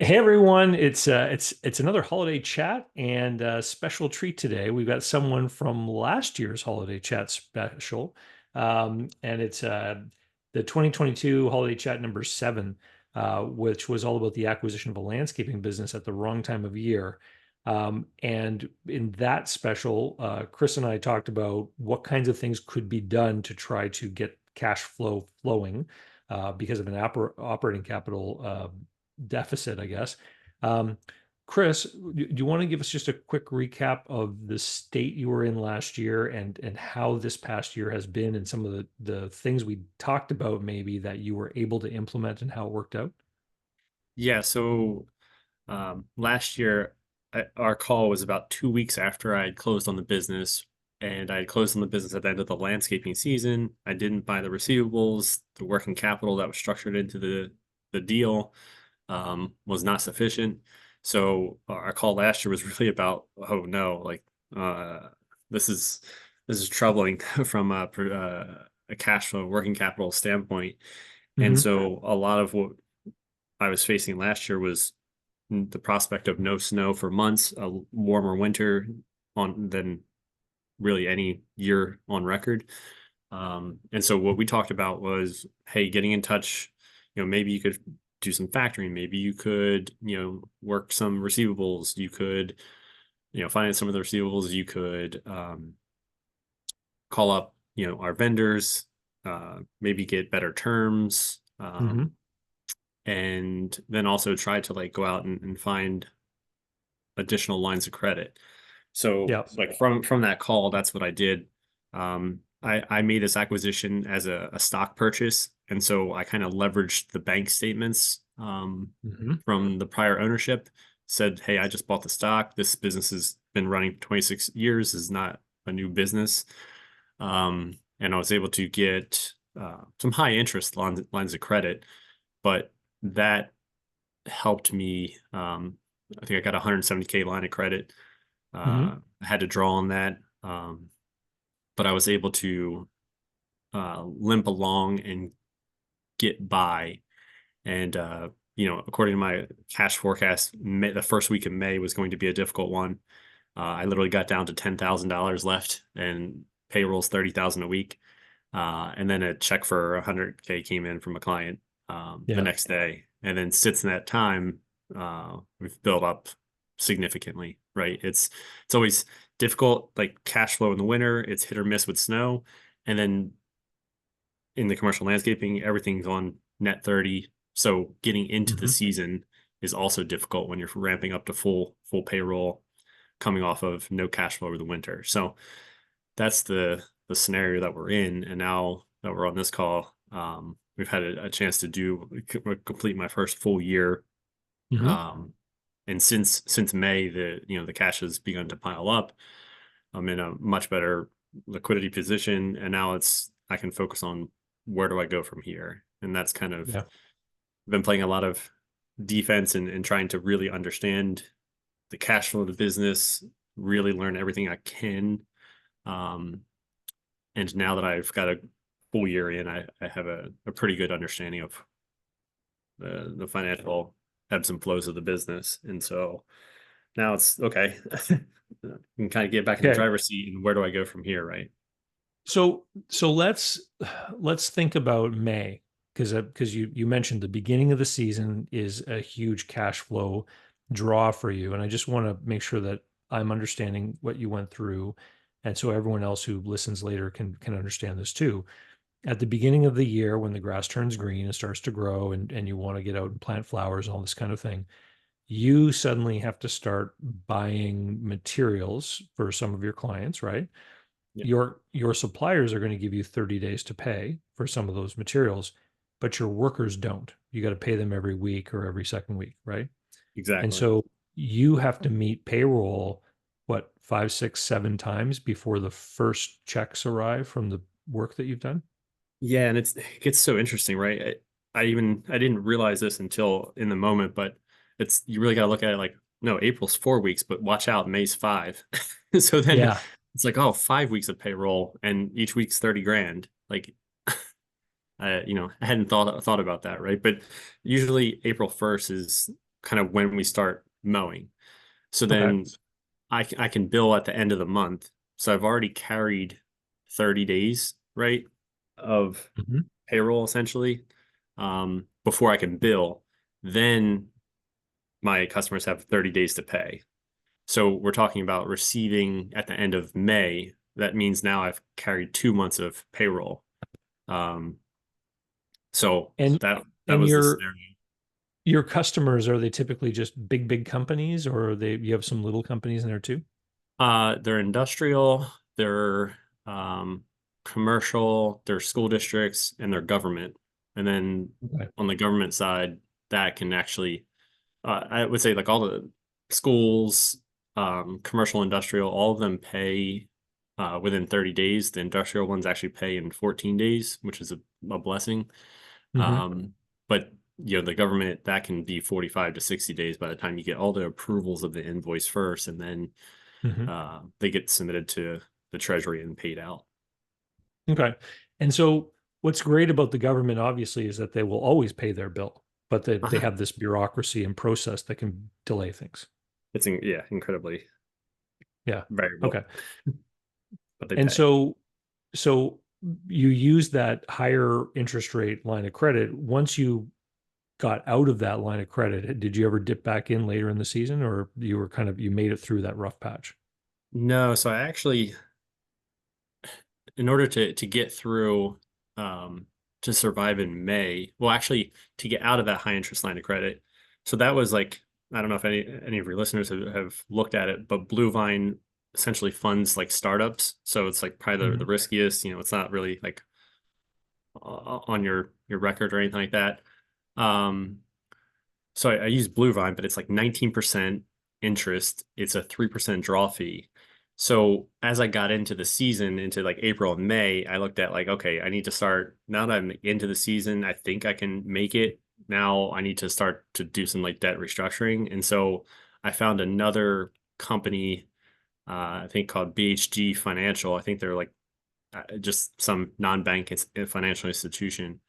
Hey everyone, it's another holiday chat and a special treat today. We've got someone from last year's holiday chat special, and it's the 2022 holiday chat number seven, which was all about the acquisition of a landscaping business at the wrong time of year. And in that special, Chris and I talked about what kinds of things could be done to try to get cash flow flowing because of an operating capital deficit, I guess. Um, Chris, do you want to give us just a quick recap of the state you were in last year and how this past year has been and some of the things we talked about maybe that you were able to implement and how it worked out? Yeah, so last year, our call was about 2 weeks after I had closed on the business, and I had closed on the business at the end of the landscaping season. I didn't buy the receivables, the working capital that was structured into the deal was not sufficient. So our call last year was really about, oh no, like uh, this is this is troubling from a cash flow working capital standpoint. And Hmm. so a lot of what I was facing last year was the prospect of no snow for months, a warmer winter on than really any year on record. And so what we talked about was, hey, getting in touch, maybe you could do some factoring, maybe you could, work some receivables, you could, finance some of the receivables, you could call up, our vendors, maybe get better terms. Hmm. And then also try to like go out and find additional lines of credit. So Yeah. like from that call, that's what I did. I made this acquisition as a stock purchase, and so I kind of leveraged the bank statements Hmm. from the prior ownership. Said, "Hey, I just bought the stock. This business has been running 26 years. Is not a new business." And I was able to get some high interest lines of credit, but that helped me. I think I got a 170K line of credit. Hmm. I had to draw on that, but I was able to limp along and get by. And according to my cash forecast, the first week of May was going to be a difficult one. I literally got down to $10,000 left, and payroll's 30,000 a week. And then a check for 100K came in from a client the Yeah. next day, and then since that time, we've built up significantly. Right? It's always difficult, like cash flow in the winter. It's hit or miss with snow, and then in the commercial landscaping, everything's on net 30. So getting into the Hmm. season is also difficult when you're ramping up to full payroll, coming off of no cash flow over the winter. So that's the scenario that we're in. And now that we're on this call, we've had a chance to complete my first full year. Hmm. Um, and since May, the cash has begun to pile up. I'm in a much better liquidity position, and now I can focus on where do I go from here. And that's kind of Yeah. been playing a lot of defense and trying to really understand the cash flow of the business, really learn everything I can. Um, and now that I've got a full year in, I have a pretty good understanding of the financial ebbs and flows of the business. And so now it's okay. You can kind of get back in the Okay. driver's seat and where do I go from here, right? So let's think about May because you mentioned the beginning of the season is a huge cash flow draw for you, and I just want to make sure that I'm understanding what you went through, and so everyone else who listens later can understand this too. At the beginning of the year, when the grass turns green and starts to grow, and you want to get out and plant flowers, all this kind of thing, you suddenly have to start buying materials for some of your clients, right? Yeah, Your suppliers are going to give you 30 days to pay for some of those materials, but your workers don't. You got to pay them every week or every second week, right? And exactly. so you have to meet payroll, what, five, six, seven times before the first checks arrive from the work that you've done? Yeah, and it gets so interesting, right? I didn't realize this until in the moment, but it's you really got to look at it like, no, April's 4 weeks, but watch out, May's five. So then Yeah. it's like, oh, 5 weeks of payroll, and each week's 30 grand. Like, I hadn't thought about that, right? But usually April 1st is kind of when we start mowing. So Okay. then I can bill at the end of the month. So I've already carried 30 days, right, of Mhm. payroll essentially, before I can bill. Then my customers have 30 days to pay. So we're talking about receiving at the end of May. That means now I've carried 2 months of payroll. Um, so And that and was the scenario. your customers, are they typically just big companies, or are they, you have some little companies in there too? They're industrial, they're um, commercial, they're school districts, and they're government. And then Okay. on the government side, that can actually, I would say like all the schools, commercial, industrial, all of them pay within 30 days. The industrial ones actually pay in 14 days, which is a blessing. Hmm. But the government, that can be 45 to 60 days by the time you get all the approvals of the invoice first, and then Hmm. they get submitted to the treasury and paid out. Okay. And so what's great about the government, obviously, is that they will always pay their bill, but they Uh-huh. have this bureaucracy and process that can delay things. Yeah, incredibly Yeah. variable, Okay. but they And pay. so you use that higher interest rate line of credit. Once you got out of that line of credit, did you ever dip back in later in the season, or you were kind of, you made it through that rough patch? No, so I actually, in order to get through, um, to survive in May, well, actually, to get out of that high interest line of credit. So that was like, I don't know if any of your listeners have looked at it, but Blue Vine essentially funds like startups. So it's like probably the Mhm. riskiest. It's not really like on your record or anything like that. Um, So I use Bluevine, but it's like 19% interest. It's a 3% draw fee. So as I got into the season, into like April and May, I looked at like, okay, I need to start, now that I'm into the season, I think I can make it. Now I need to start to do some like debt restructuring. And so I found another company, I think called BHG Financial. I think they're like just some non-bank financial institution.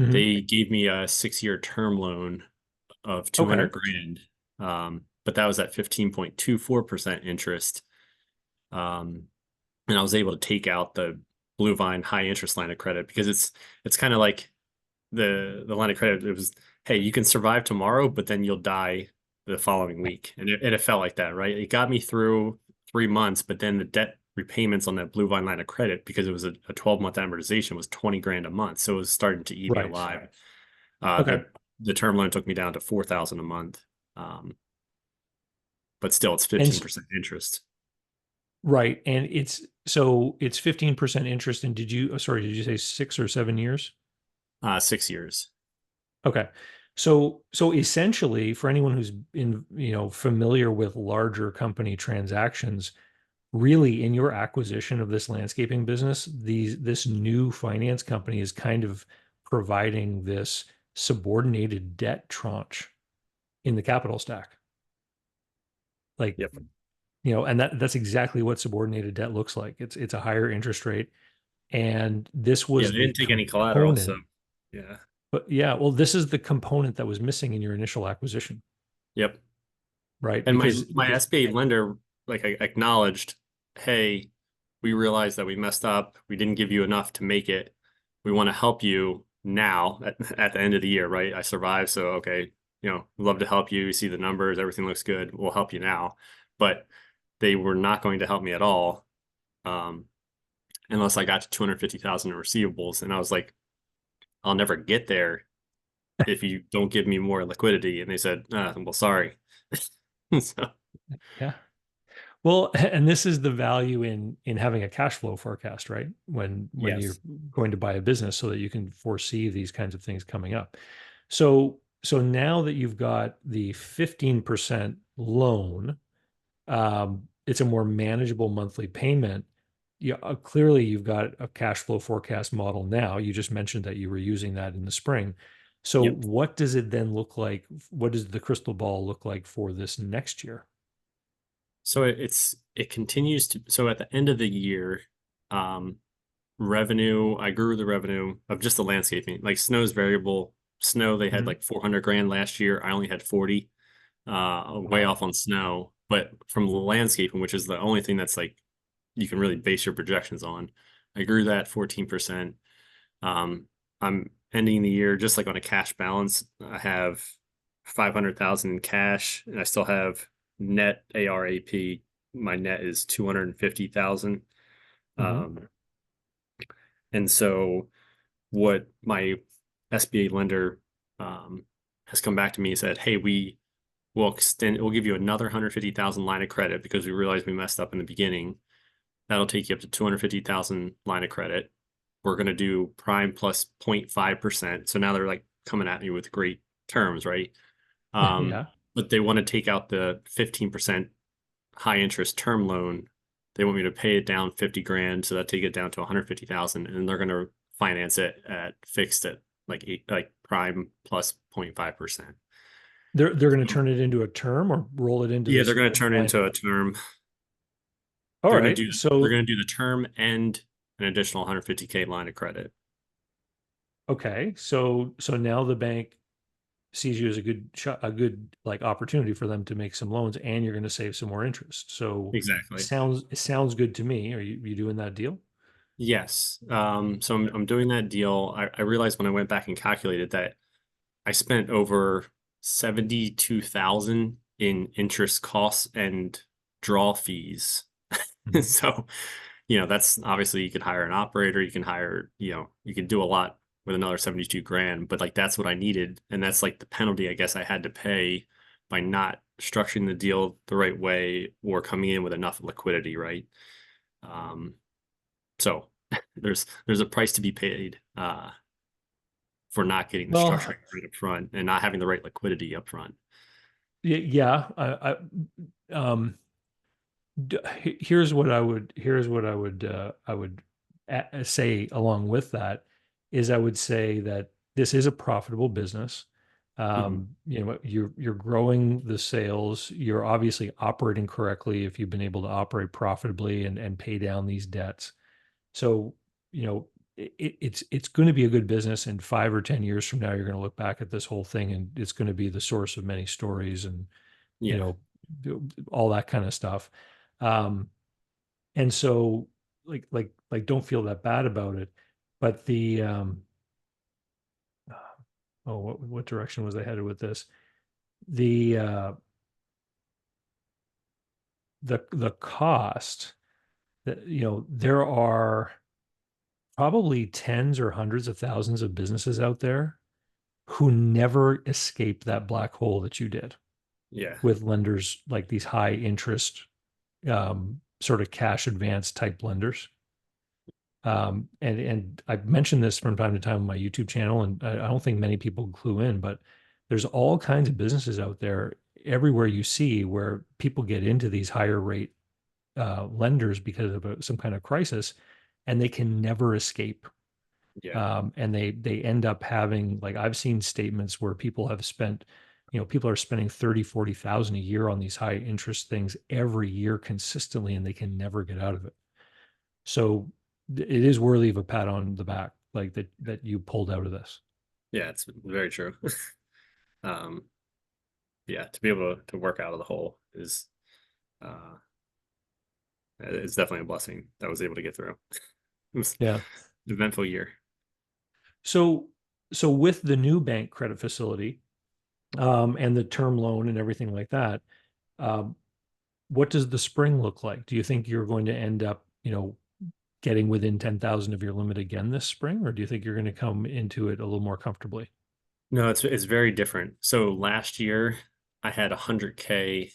Mhm. They gave me a 6-year term loan of Okay. 200 grand. But that was at 15.24% interest. Um, and I was able to take out the Blue Vine high interest line of credit because it's kind of like the line of credit. It was, hey, you can survive tomorrow, but then you'll die the following week. And it felt like that, right? It got me through 3 months, but then the debt repayments on that Blue Vine line of credit, because it was a 12-month amortization, was 20 grand a month. So it was starting to eat me Right. alive. Okay. The term loan took me down to 4,000 a month. Um, but still it's And 15% interest. right. And it's 15% interest. And sorry, did you say 6 or 7 years? 6 years. Okay. So essentially, for anyone who's familiar with larger company transactions, really in your acquisition of this landscaping business, this new finance company is kind of providing this subordinated debt tranche in the capital stack. Like, Yep. and that's exactly what subordinated debt looks like. It's a higher interest rate. And this Yeah, was they the didn't take any collateral, so component. yeah. But yeah, well, this is the component that was missing in your initial acquisition, Yep. right? And my Because SBA lender, like, acknowledged, hey, we realized that we messed up. We didn't give you enough to make it. We want to help you now at the end of the year, right? I survived, so okay, we'd love to help you. You see the numbers, everything looks good. We'll help you now. But they were not going to help me at all, um, unless I got to 250,000 in receivables. And I was like, I'll never get there if you don't give me more liquidity. And they said, well, sorry. So, yeah. Well, and this is the value in having a cash flow forecast, right? When you're yes. going to buy a business so that you can foresee these kinds of things coming up. So now that you've got the 15% loan, it's a more manageable monthly payment. Yeah, clearly you've got a cash flow forecast model now. You just mentioned that you were using that in the spring. So Yep. what does it then look like? What does the crystal ball look like for this next year? So it continues to, so at the end of the year, um, revenue, I grew the revenue of just the landscaping. Like snow's variable. Snow, they had Mhm. like 400 grand last year. I only had 40. way Wow. off on snow. But from landscaping, which is the only thing that's like you can really base your projections on, I grew that 14%. I'm ending the year just like on a cash balance. I have 500,000 in cash, and I still have net ARAP. My net is 250,000. Hmm. Um, and so what my SBA lender has come back to me and said, "Hey, we'll give you another 150,000 line of credit because we realized we messed up in the beginning. That'll take you up to 250,000 line of credit. We're going to do prime plus 0.5%. So now they're like coming at me with great terms, right? Yeah. But they want to take out the 15% high interest term loan. They want me to pay it down 50 grand. So that take it down to 150,000. And they're going to finance it at fixed at like prime plus 0.5%. They're going to turn it into a term or roll it into Yeah, they're this going to turn it line. into a term. All right. They're So, going to do the term and an additional 150K line of credit. okay. So now the bank sees you as a good shot, a good like opportunity for them to make some loans, and you're going to save some more interest. So Exactly. it sounds good to me. Are you doing that deal? Yes. So I'm doing that deal. I realized when I went back and calculated that I spent over 72,000 in interest costs and draw fees. Mhm. So, that's obviously you could hire an operator, you can hire, you can do a lot with another 72 grand, but like that's what I needed. And that's like the penalty I guess I had to pay by not structuring the deal the right way or coming in with enough liquidity, right? Um, so there's a price to be paid for not getting the structuring Well, right up front and not having the right liquidity up front. yeah. Um, here's what I would say along with that is I would say that this is a profitable business. Mhm. You're growing the sales. You're obviously operating correctly if you've been able to operate profitably and pay down these debts. So, it's going to be a good business. And 5 or 10 years from now, you're going to look back at this whole thing, and it's going to be the source of many stories and you Yeah. know all that kind of stuff. Um, and so, don't feel that bad about it. But what direction was I headed with this? The the cost that there are probably tens or hundreds of thousands of businesses out there who never escape that black hole that you did Yeah. with lenders like these high interest sort of cash advance type lenders. And I've mentioned this from time to time on my YouTube channel, and I don't think many people clue in, but there's all kinds of businesses out there everywhere you see where people get into these higher rate lenders because of some kind of crisis, and they can never escape. Yeah. And they end up having, like, I've seen statements where people have spent, people are spending 30, 40,000 a year on these high interest things every year consistently, and they can never get out of it. So it is worthy of a pat on the back, like that you pulled out of this. Yeah. It's very true. um, yeah. To be able to work out of the hole uh, is definitely a blessing that I was able to get through. It was Yeah. an eventful year. So with the new bank credit facility, and the term loan and everything like that, um, what does the spring look like? Do you think you're going to end up, getting within 10,000 of your limit again this spring, or do you think you're going to come into it a little more comfortably? No, it's very different. So last year I had 100K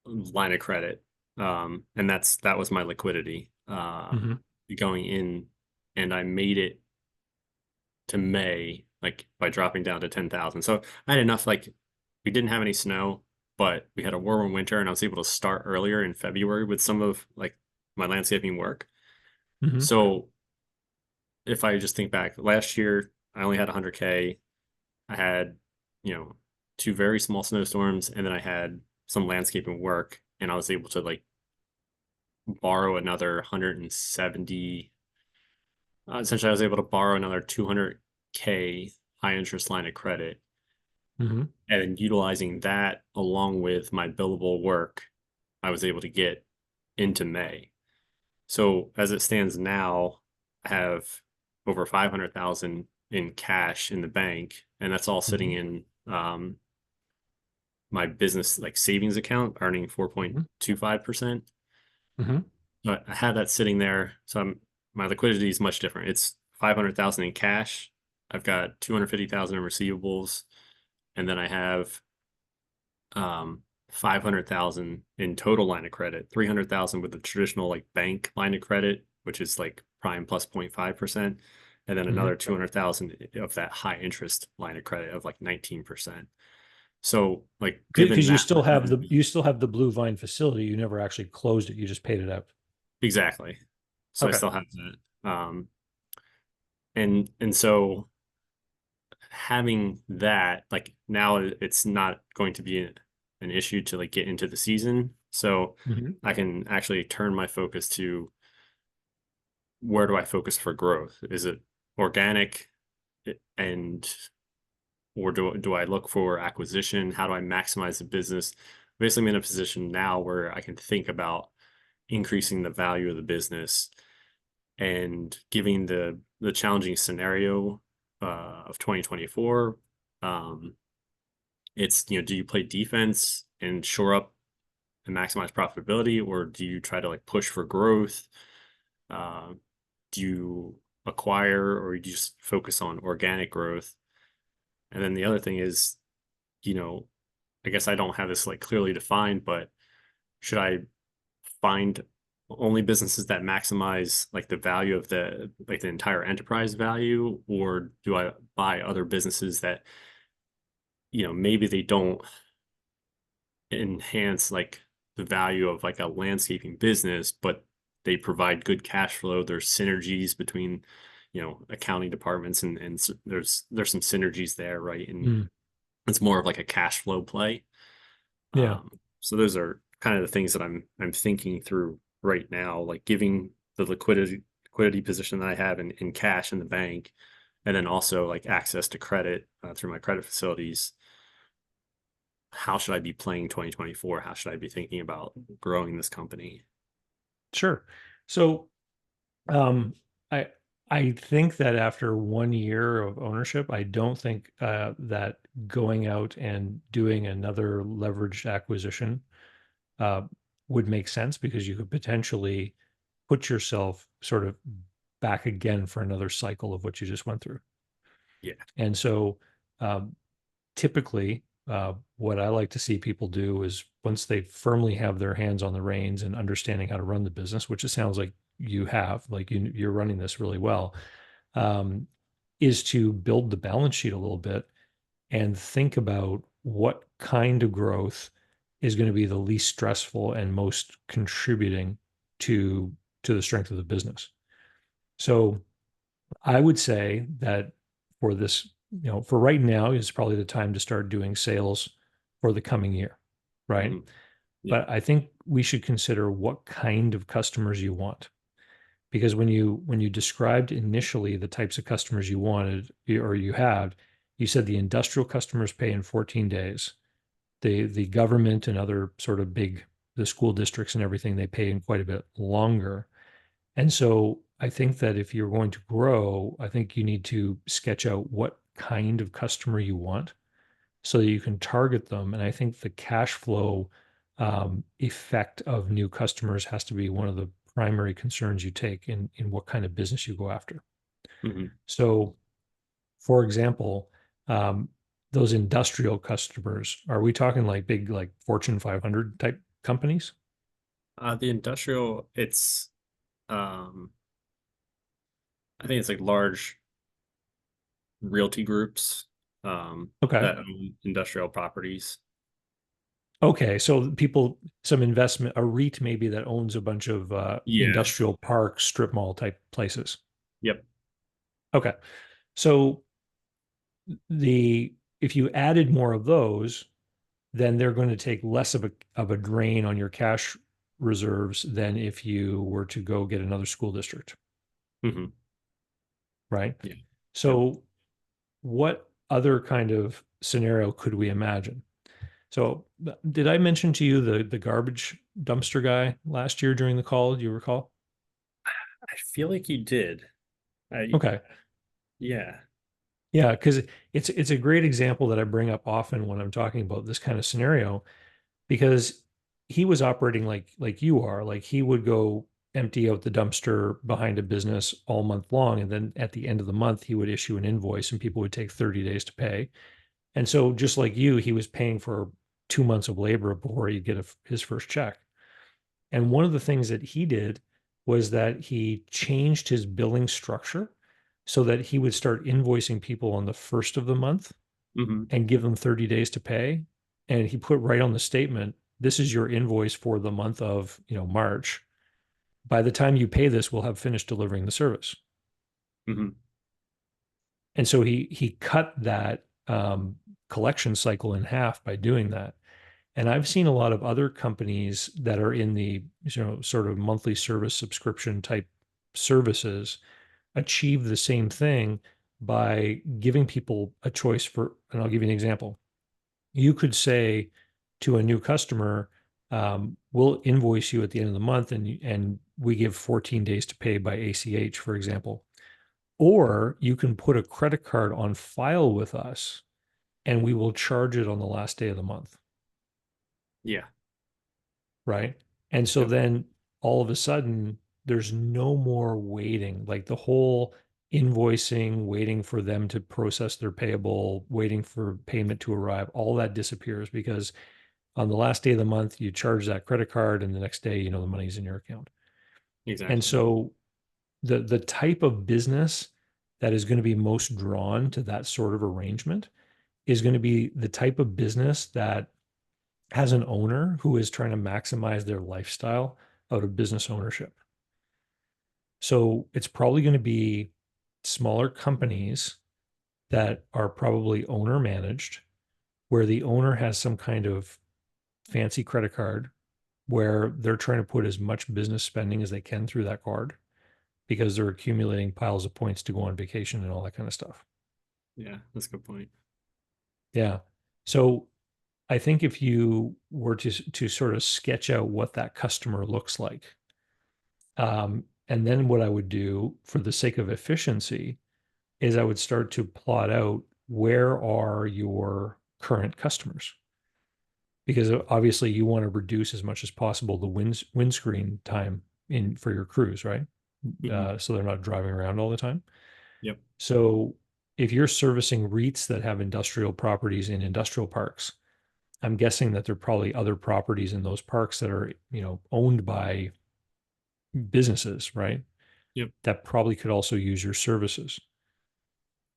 line of credit. And that was my liquidity Hmm. going in, and I made it to May like by dropping down to 10,000. So I had enough, like we didn't have any snow, but we had a warmer winter and I was able to start earlier in February with some of like my landscaping work. Hmm. So if I just think back last year, I only had 100K. I had, you know, two very small snowstorms, and then I had some landscaping work, and I was able to like borrow another 170. Essentially, I was able to borrow another 200K high interest line of credit. Hmm. And utilizing that along with my billable work, I was able to get into May. So as it stands now, I have over 500,000 in cash in the bank, and that's all sitting Hmm. in my business like savings account, earning Hmm. 4.25%. Hmm. But I had that sitting there, so my liquidity is much different. It's 500,000 in cash. I've got 250,000 in receivables, and then I have 500,000 in total line of credit, 300,000 with the traditional like bank line of credit, which is like prime plus 0.5%, and then Hmm. another 200,000 of that high interest line of credit of like 19%. So like given Because that you still have the Blue Vine facility. You never actually closed it. You just paid it out. exactly. So I Okay. still have that. And so having that, like now it's not going to be an issue to like get into the season. So Hmm. I can actually turn my focus to where do I focus for growth? Is it organic and or do I look for acquisition? How do I maximize the business? Basically, I'm in a position now where I can think about increasing the value of the business and giving the challenging scenario of 2024. Um, it's do you play defense and shore up and maximize profitability, or do you try to like push for growth? Uh, do you acquire, or you just focus on organic growth? And then the other thing is, you know, I guess I don't have this like clearly defined, but should I find only businesses that maximize like the value of the entire enterprise value, or do I buy other businesses that, maybe they don't enhance like the value of like a landscaping business, but they provide good cash flow. There's synergies between, accounting departments and there's some synergies there, right? And Mm. it's more of like a cash flow play. Yeah. So those are kind of the things that I'm thinking through right now, like giving the liquidity position that I have in cash in the bank, and then also like access to credit through my credit facilities. How should I be playing 2024? How should I be thinking about growing this company? Sure. So, um, I I think that after 1 year of ownership, I don't think that going out and doing another leveraged acquisition uh, would make sense because you could potentially put yourself sort of back again for another cycle of what you just went through. Yeah. And so, um, typically, what I like to see people do is once they firmly have their hands on the reins and understanding how to run the business, which it sounds like you have, like you're running this really well, um, is to build the balance sheet a little bit and think about what kind of growth is going to be the least stressful and most contributing to to the strength of the business. So I would say that for this, for right now is probably the time to start doing sales for the coming year, right? Hmm. Yeah. But I think we should consider what kind of customers you want. Because when you described initially the types of customers you wanted or you have, you said the industrial customers pay in 14 days. The government and other sort of big the school districts and everything, they pay in quite a bit longer. And so I think that if you're going to grow, I think you need to sketch out what kind of customer you want so that you can target them. And I think the cash flow effect of new customers has to be one of the primary concerns you take in what kind of business you go after. Hmm. So, for example, um, those industrial customers, are we talking like big, like Fortune 500 type companies? The industrial, um, I think it's like large realty groups Okay. that own industrial properties. Okay, so people, some investment, a REIT maybe that owns a bunch of Yeah. industrial park, strip mall type places. Yep. Okay, so the if you added more of those, then they're going to take less of a drain on your cash reserves than if you were to go get another school district, Hmm. right? Yeah. Yep. So what other kind of scenario could we imagine? So did I mention to you the garbage dumpster guy last year during the call? Do you recall? I feel like you did. I Okay. Yeah. Yeah, because it's a great example that I bring up often when I'm talking about this kind of scenario, because he was operating like you are. Like he would go empty out the dumpster behind a business all month long, and then at the end of the month he would issue an invoice and people would take 30 days to pay. And so just like you, he was paying for 2 months of labor before he'd get his first check. And one of the things that he did was that he changed his billing structure so that he would start invoicing people on the first of the month Hmm. and give them 30 days to pay. And he put right on the statement, this is your invoice for the month of, March. By the time you pay this, we'll have finished delivering the service. Hmm. And so he cut that collection cycle in half by doing that. And I've seen a lot of other companies that are in the, sort of monthly service subscription type services achieve the same thing by giving people a choice for, and I'll give you an example. You could say to a new customer, we'll invoice you at the end of the month and we give 14 days to pay by ACH, for example. Or you can put a credit card on file with us and we will charge it on the last day of the month. Yeah. Right. And so Yep. then all of a sudden, there's no more waiting, like the whole invoicing, waiting for them to process their payable, waiting for payment to arrive, all that disappears because on the last day of the month, you charge that credit card and the next day, the money's in your account. And Exactly. so the type of business that is going to be most drawn to that sort of arrangement is going to be the type of business that has an owner who is trying to maximize their lifestyle out of business ownership. So it's probably going to be smaller companies that are probably owner managed, where the owner has some kind of fancy credit card where they're trying to put as much business spending as they can through that card because they're accumulating piles of points to go on vacation and all that kind of stuff. Yeah, that's a good point. Yeah. So I think if you were to sort of sketch out what that customer looks like, and then what I would do for the sake of efficiency is I would start to plot out where are your current customers? Because obviously you want to reduce as much as possible the windscreen time in for your crews, right? Hmm. So they're not driving around all the time. Yep. So if you're servicing REITs that have industrial properties in industrial parks, I'm guessing that there are probably other properties in those parks that are, owned by businesses, right? Yep. That probably could also use your services.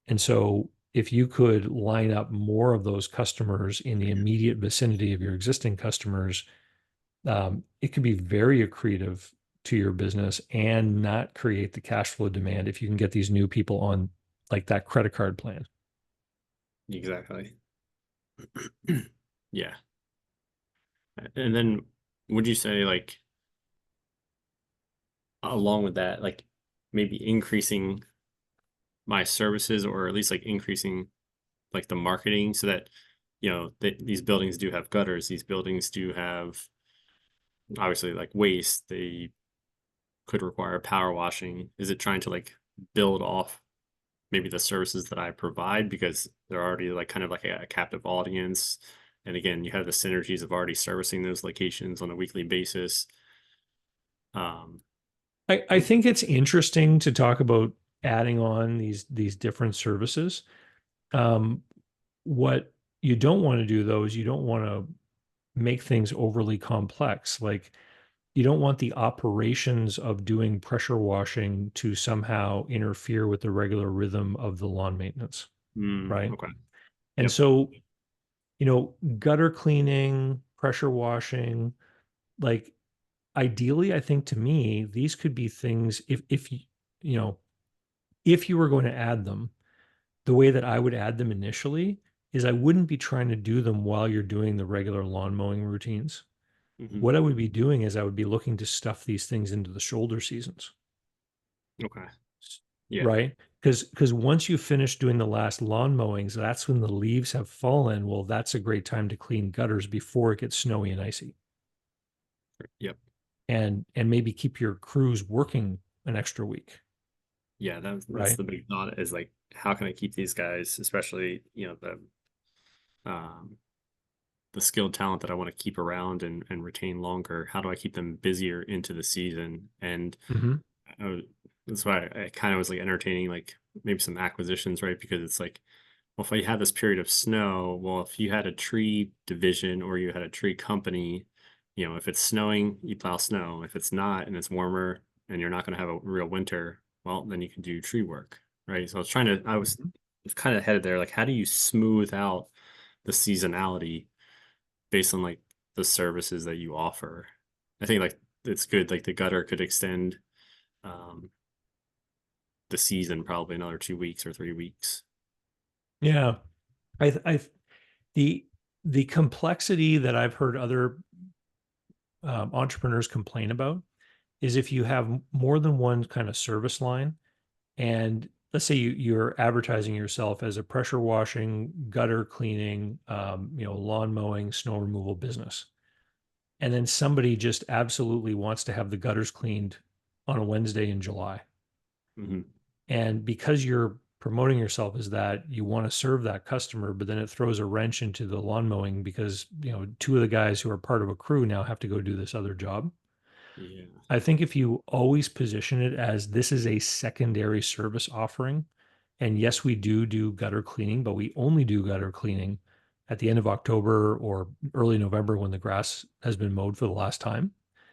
And so if you could line up more of those customers in the immediate vicinity of your existing customers, it could be very accretive to your business and not create the cash flow demand if you can get these new people on like that credit card plan. Exactly. Yeah. And then would you say like along with that, like maybe increasing my services or at least like increasing like the marketing so that these buildings do have gutters, these buildings do have obviously like waste, they could require power washing. Is it trying to like build off maybe the services that I provide because they're already like kind of like a captive audience? And again, you have the synergies of already servicing those locations on a weekly basis. Um, I think it's interesting to talk about adding on these different services. Um, what you don't want to do though is you don't want to make things overly complex. Like you don't want the operations of doing pressure washing to somehow interfere with the regular rhythm of the lawn maintenance, right? okay. And Yep. so, gutter cleaning, pressure washing, like ideally, I think to me, these could be things if you know, if you were going to add them, the way that I would add them initially is I wouldn't be trying to do them while you're doing the regular lawn mowing routines. Hmm. What I would be doing is I would be looking to stuff these things into the shoulder seasons. Okay. Yeah. right? Because once you finish doing the last lawn mowings, that's when the leaves have fallen. Well, that's a great time to clean gutters before it gets snowy and icy, Yep. and maybe keep your crews working an extra week, Yeah, that's right? the big thought is like, how can I keep these guys, especially, um the skilled talent that I want to keep around and retain longer? How do I keep them busier into the season? And Hmm. I was, that's why I kind of was like entertaining like maybe some acquisitions, right? Because it's like, well, if I had this period of snow, well, if you had a tree division or you had a tree company, if it's snowing, you plow snow. If it's not and it's warmer and you're not going to have a real winter, well, then you can do tree work, right? So I was kind of headed there, like, how do you smooth out the seasonality based on like the services that you offer? I think like it's good, like the gutter could extend um, the season probably another 2 weeks or 3 weeks. Yeah. I the the complexity that I've heard other entrepreneurs complain about is if you have more than one kind of service line, and let's say you're advertising yourself as a pressure washing, gutter cleaning, lawn mowing, snow removal business, and then somebody just absolutely wants to have the gutters cleaned on a Wednesday in July. Hmm. And because you're promoting yourself as that, you want to serve that customer, but then it throws a wrench into the lawn mowing because, two of the guys who are part of a crew now have to go do this other job. Yeah. I think if you always position it as this is a secondary service offering, and yes, we do gutter cleaning, but we only do gutter cleaning at the end of October or early November when the grass has been mowed for the last time,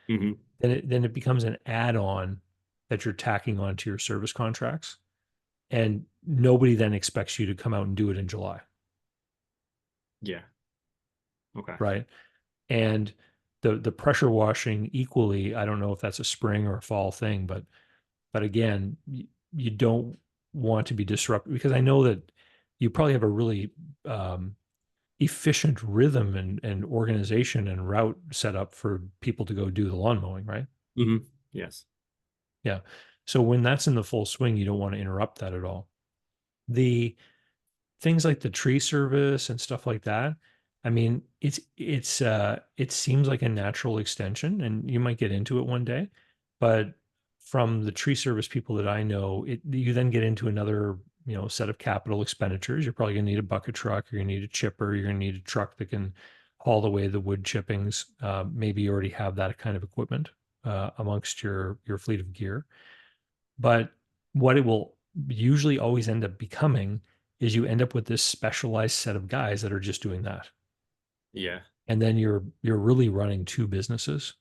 Hmm. then it becomes an add-on that you're tacking onto your service contracts. And nobody then expects you to come out and do it in July, Yeah. Okay. right? And the pressure washing equally, I don't know if that's a spring or a fall thing, but again, you don't want to be disrupted because I know that you probably have a really um, efficient rhythm and organization and route set up for people to go do the lawn mowing, right? Hmm. Yes. Yeah. So when that's in the full swing, you don't want to interrupt that at all. The things like the tree service and stuff like that, I mean, it seems like a natural extension, and you might get into it one day, but from the tree service people that I know, you then get into another, set of capital expenditures. You're probably gonna need a bucket truck, you're gonna need a chipper, you're gonna need a truck that can haul away the wood chippings. Maybe you already have that kind of equipment amongst your fleet of gear. But what it will usually always end up becoming is you end up with this specialized set of guys that are just doing that. Yeah. And then you're really running two businesses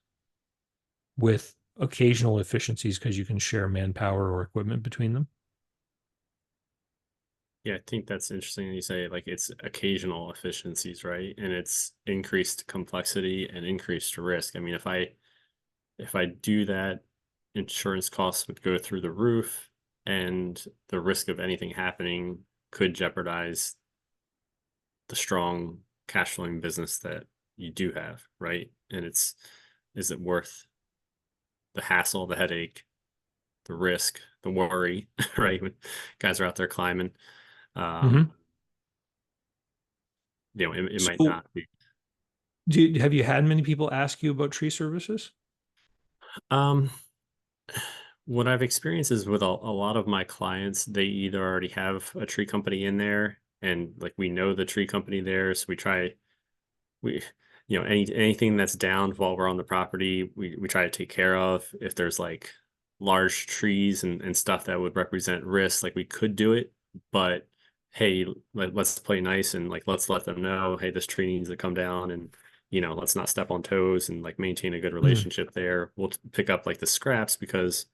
with occasional efficiencies because you can share manpower or equipment between them. Yeah. I think that's interesting. You say like it's occasional efficiencies, right? And it's increased complexity and increased risk. I mean, if I do that, insurance costs would go through the roof, and the risk of anything happening could jeopardize the strong cash flowing business that you do have, right? And is it worth the hassle, the headache, the risk, the worry, right? When guys are out there climbing, um, Hmm. it might So, not be. have you had many people ask you about tree services? Um, what I've experienced is with a lot of my clients, they either already have a tree company in there, and like we know the tree company there, so we anything that's down while we're on the property, we try to take care of. If there's like large trees and stuff that would represent risk, like we could do it, but hey, let's play nice and like let's let them know, hey, this tree needs to come down, and let's not step on toes and like maintain a good Mm. relationship there. We'll pick up like the scraps because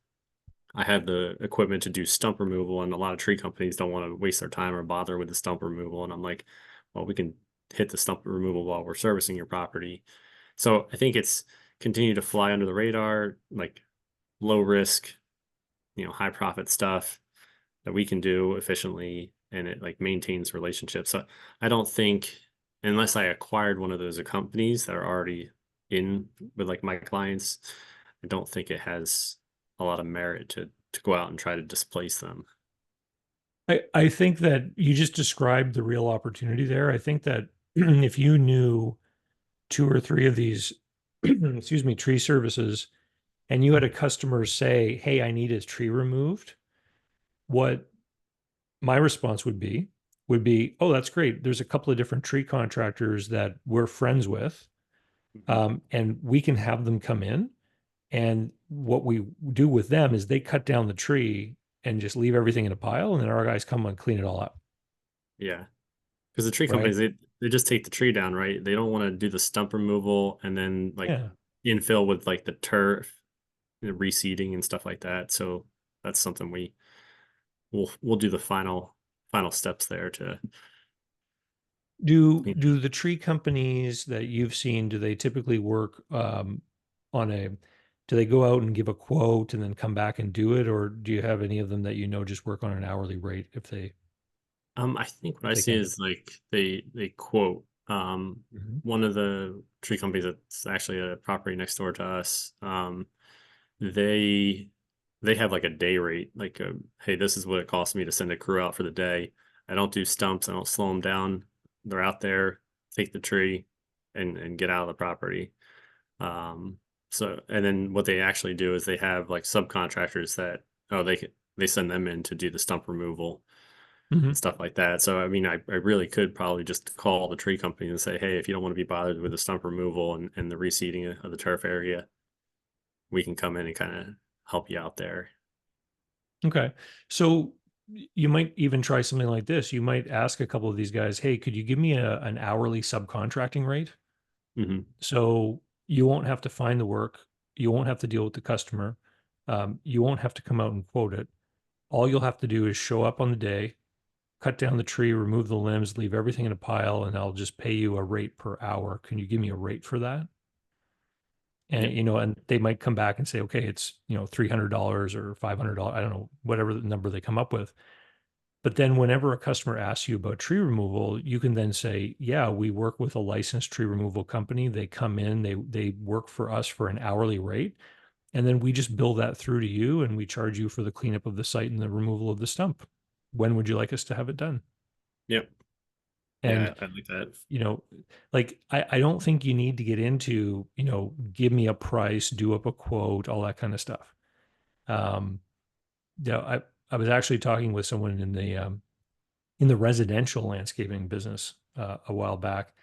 I have the equipment to do stump removal, and a lot of tree companies don't want to waste their time or bother with the stump removal. And I'm like, well, we can hit the stump removal while we're servicing your property. So I think it's continue to fly under the radar, like low risk, high profit stuff that we can do efficiently, and it like maintains relationships. So I don't think, unless I acquired one of those companies that are already in with like my clients, I don't think it has a lot of merit to go out and try to displace them. I think that you just described the real opportunity there. I think that if you knew two or three of these, excuse me, tree services, and you had a customer say, "Hey, I need his tree removed," what my response would be, "Oh, that's great. There's a couple of different tree contractors that we're friends with, Mhm. and we can have them come in. And what we do with them is they cut down the tree and just leave everything in a pile, and then our guys come and clean it all up, Yeah, because the tree right?" companies they just take the tree down, right? They don't want to do the stump removal and then like Yeah. infill with like the turf, reseeding and stuff like that. So that's something we'll do the final steps there to Do clean. do the tree companies that you've seen, do they typically work on a, do they go out and give a quote and then come back and do it, or do you have any of them that you know just work on an hourly rate I think what if I they see can? is like they quote Mhm. one of the tree companies that's actually a property next door to us. They they have like a day rate, like hey, this is what it costs me to send a crew out for the day. I don't do stumps. I don't slow them down. They're out there, take the tree, and get out of the property. Um, so and then what they actually do is they have like subcontractors that they send them in to do the stump removal and Mhm. stuff like that. So I mean, I really could probably just call the tree company and say, hey, if you don't want to be bothered with the stump removal and the reseeding of the turf area, we can come in and kind of help you out there. Okay. So you might even try something like this. You might ask a couple of these guys, "Hey, could you give me an hourly subcontracting rate?" Hmm. So you won't have to find the work. You won't have to deal with the customer. You won't have to come out and quote it. All you'll have to do is show up on the day, cut down the tree, remove the limbs, leave everything in a pile, and I'll just pay you a rate per hour. Can you give me a rate for that? And Yep. and they might come back and say, okay, it's $300 or $500. I don't know, whatever the number they come up with. But then whenever a customer asks you about tree removal, you can then say, yeah, we work with a licensed tree removal company. They come in, they work for us for an hourly rate, and then we just bill that through to you and we charge you for the cleanup of the site and the removal of the stump. When would you like us to have it done? Yep. And Yeah, I like that. you know, like I don't think you need to get into, give me a price, do up a quote, all that kind of stuff. Um, I was actually talking with someone in the residential landscaping business a while back,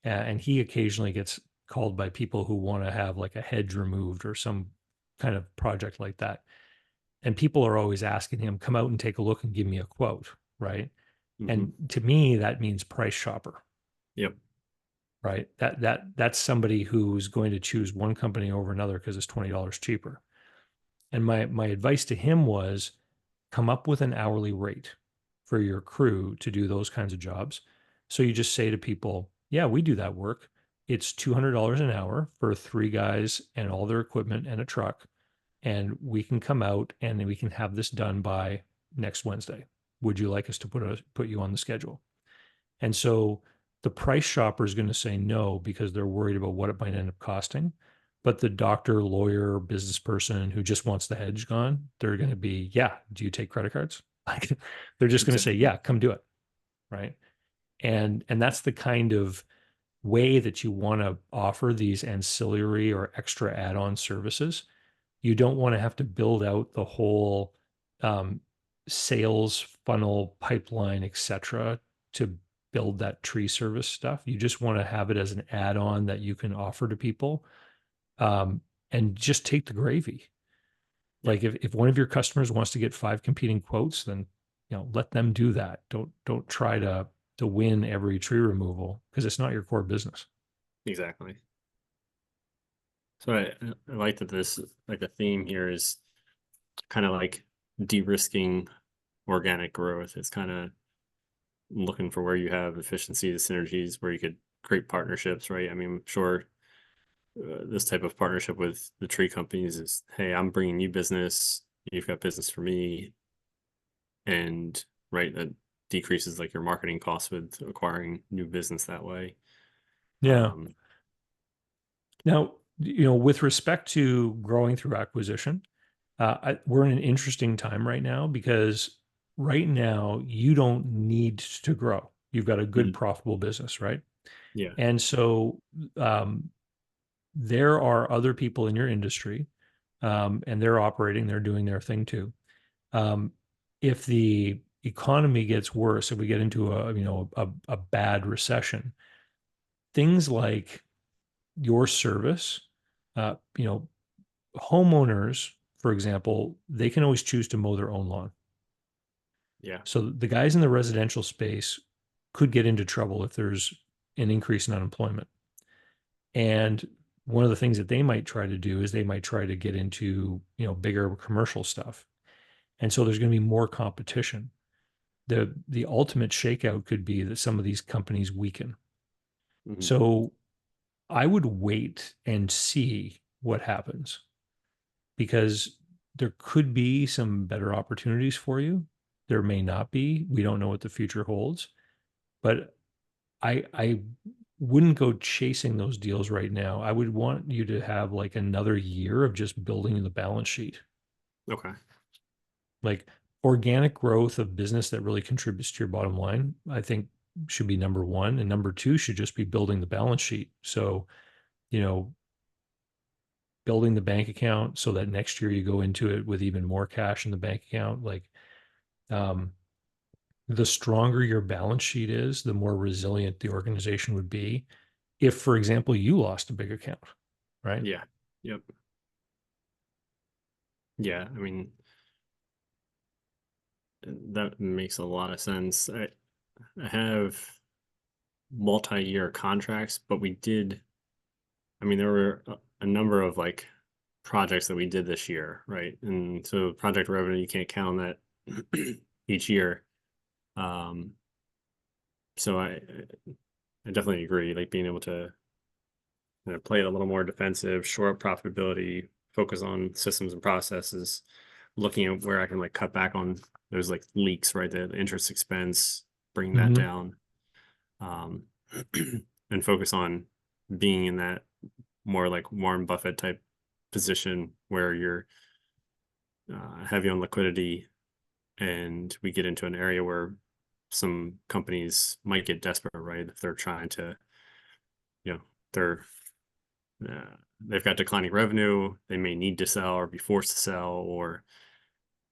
and he occasionally gets called by people who want to have like a hedge removed or some kind of project like that. And people are always asking him, come out and take a look and give me a quote, right? Hmm. And to me, that means price shopper, Yep. right? That's somebody who's going to choose one company over another because it's $20 cheaper. And my advice to him was come up with an hourly rate for your crew to do those kinds of jobs. So you just say to people, yeah, we do that work. It's $200 an hour for three guys and all their equipment and a truck. And we can come out and then we can have this done by next Wednesday. Would you like us to put you on the schedule? And so the price shopper is going to say no because they're worried about what it might end up costing. But the doctor, lawyer, business person who just wants the hedge gone, they're going to be, yeah, do you take credit cards? Like they're just going to say, Exactly. yeah, come do it. Right. And that's the kind of way that you want to offer these ancillary or extra add-on services. You don't want to have to build out the whole um, sales funnel pipeline, etc., to build that tree service stuff. You just want to have it as an add-on that you can offer to people, um, and just take the gravy. Yep. Like if one of your customers wants to get five competing quotes, then let them do that. Don't try to win every tree removal because it's not your core business. Exactly. So I like that this like a theme here is kind of like de-risking organic growth. It's kind of looking for where you have efficiency, the synergies, where you could create partnerships, right? I mean, I'm sure this type of partnership with the tree companies is, hey, I'm bringing you business, you've got business for me, and right, that decreases like your marketing costs with acquiring new business that way. Yeah. Um, Now, with respect to growing through acquisition, we're in an interesting time right now because right now you don't need to grow. You've got a good Mhm. profitable business, right? Yeah. And so um, there are other people in your industry, and they're operating, they're doing their thing too. Um, if the economy gets worse, if we get into a bad recession, things like your service, uh, you know, homeowners, for example, they can always choose to mow their own lawn. Yeah. So the guys in the residential space could get into trouble if there's an increase in unemployment. And one of the things that they might try to do is they might try to get into, bigger commercial stuff. And so there's going to be more competition. The ultimate shakeout could be that some of these companies weaken. Mhm. So I would wait and see what happens because there could be some better opportunities for you. There may not be. We don't know what the future holds, but I wouldn't go chasing those deals right now. I would want you to have like another year of just building the balance sheet. Okay. Like organic growth of business that really contributes to your bottom line, I think should be number one. And number two should just be building the balance sheet. So, you know, building the bank account so that next year you go into it with even more cash in the bank account. Like, um, the stronger your balance sheet is, the more resilient the organization would be. If, for example, you lost a big account, right? Yeah. Yep. Yeah. I mean, that makes a lot of sense. I have multi-year contracts, but I mean, there were a number of like projects that we did this year, right? And so project revenue, you can't count on that each year. Um, so I definitely agree, like being able to play it a little more defensive, shore up profitability, focus on systems and processes, looking at where I can like cut back on those like leaks, right? The interest expense, bring that Mm-hmm. down, um, and focus on being in that more like Warren Buffett type position where you're heavy on liquidity, and we get into an area where some companies might get desperate, right? If they're trying to, you know, they're they've got declining revenue, they may need to sell or be forced to sell, or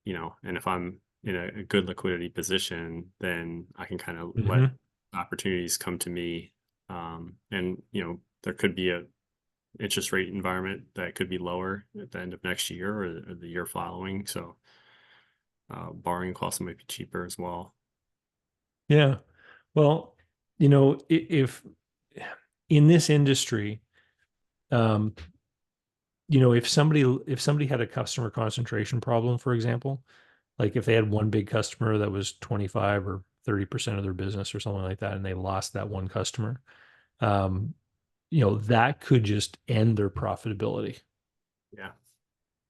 and if I'm in a good liquidity position, then I can kind of let Mm-hmm. opportunities come to me. And there could be a interest rate environment that could be lower at the end of next year or the year following. So borrowing costs might be cheaper as well. Yeah. Well, if in this industry, um, if somebody had a customer concentration problem, for example, like if they had one big customer that was 25 or 30% of their business or something like that, and they lost that one customer, um, that could just end their profitability. Yeah.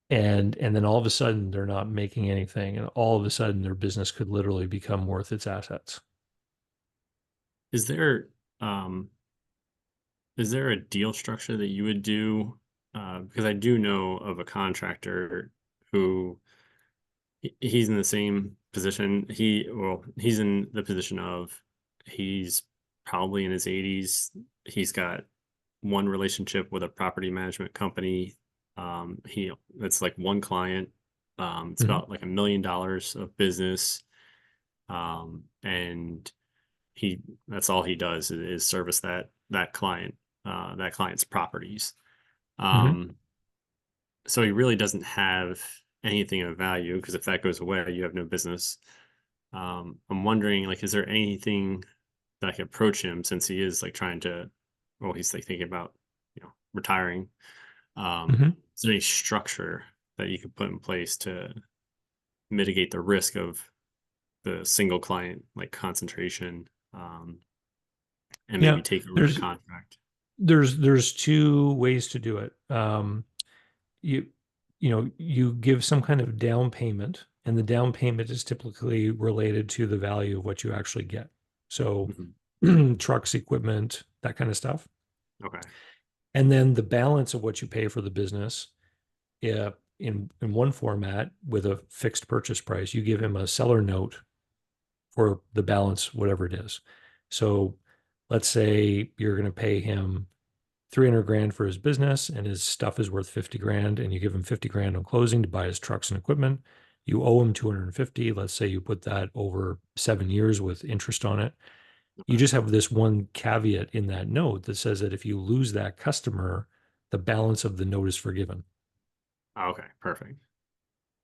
And then all of a sudden they're not making anything, and all of a sudden their business could literally become worth its assets. Is there um is there a deal structure that you would do? Because I do know of a contractor who he's in the same position. He's in the position of he's probably in his 80s. He's got one relationship with a property management company. He It's like one client. It's Hmm. about like $1 million of business. And he that's all he does is service that client's properties. Hmm. Um, so he really doesn't have anything of value because if that goes away, you have no business. I'm wondering, like, is there anything that I can approach him since he is like trying to, well, he's like thinking about, retiring. Hmm. Is there any structure that you could put in place to mitigate the risk of the single client like concentration, and Yeah, maybe take over the there's contract? there's two ways to do it. You you give some kind of down payment, and the down payment is typically related to the value of what you actually get. So Mhm. trucks, equipment, that kind of stuff. Okay. And then the balance of what you pay for the business, yeah, in one format with a fixed purchase price. You give him a seller note for the balance, whatever it is. So let's say you're going to pay him 300 grand for his business and his stuff is worth 50 grand, and you give him 50 grand on closing to buy his trucks and equipment. You owe him 250. Let's say you put that over 7 years with interest on it. You Okay. just have this one caveat in that note that says that if you lose that customer, the balance of the note is forgiven. Okay, perfect.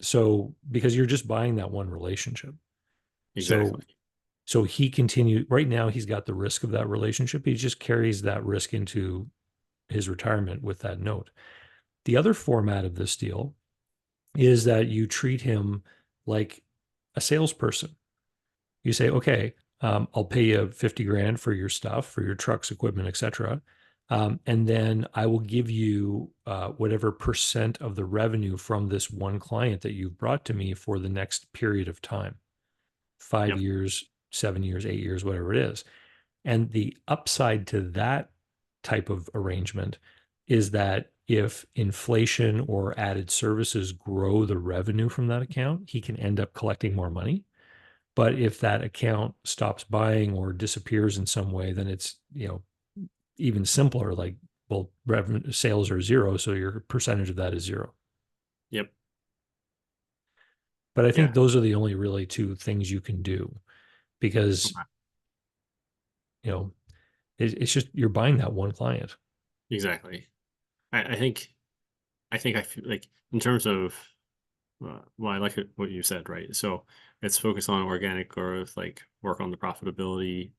So because you're just buying that one relationship. So Exactly. so he continued right now, he's got the risk of that relationship. He just carries that risk into his retirement with that note. The other format of this deal is that you treat him like a salesperson. You say, okay, I'll pay you 50 grand for your stuff, for your trucks, equipment, etc. And then I will give you whatever percent of the revenue from this one client that you've brought to me for the next period of time, five Yep. years, 7 years, 8 years, whatever it is. And the upside to that type of arrangement is that if inflation or added services grow the revenue from that account, he can end up collecting more money. But if that account stops buying or disappears in some way, then it's, even simpler. Like, well, revenue sales are zero, so your percentage of that is zero. Yep. But I think Yeah. those are the only really two things you can do because, Okay. you know, it's just you're buying that one client. Exactly. I think I feel like in terms of well, I like what you said, right? So it's focus on organic growth, like work on the profitability,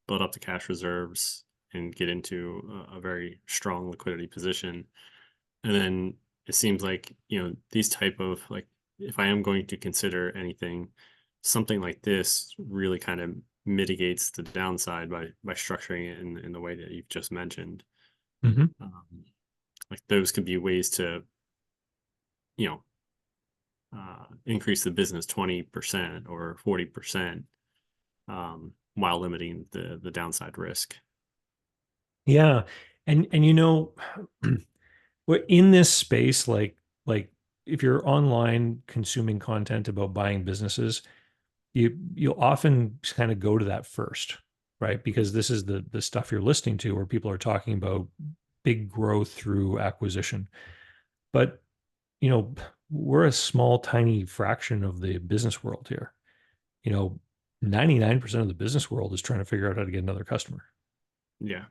build up the cash reserves, and get into a very strong liquidity position. And then it seems like, these type of like, if I am going to consider anything, something like this really kind of mitigates the downside by structuring it in the way that you've just mentioned. Mm-hmm. Um, like those could be ways to, you know, increase the business 20% or 40%, while limiting the downside risk. Yeah. And we're in this space, like if you're online consuming content about buying businesses, you'll often kind of go to that first, right? Because this is the stuff you're listening to where people are talking about big growth through acquisition. But you know, we're a small, tiny fraction of the business world here. You know, 99% of the business world is trying to figure out how to get another customer. Yeah.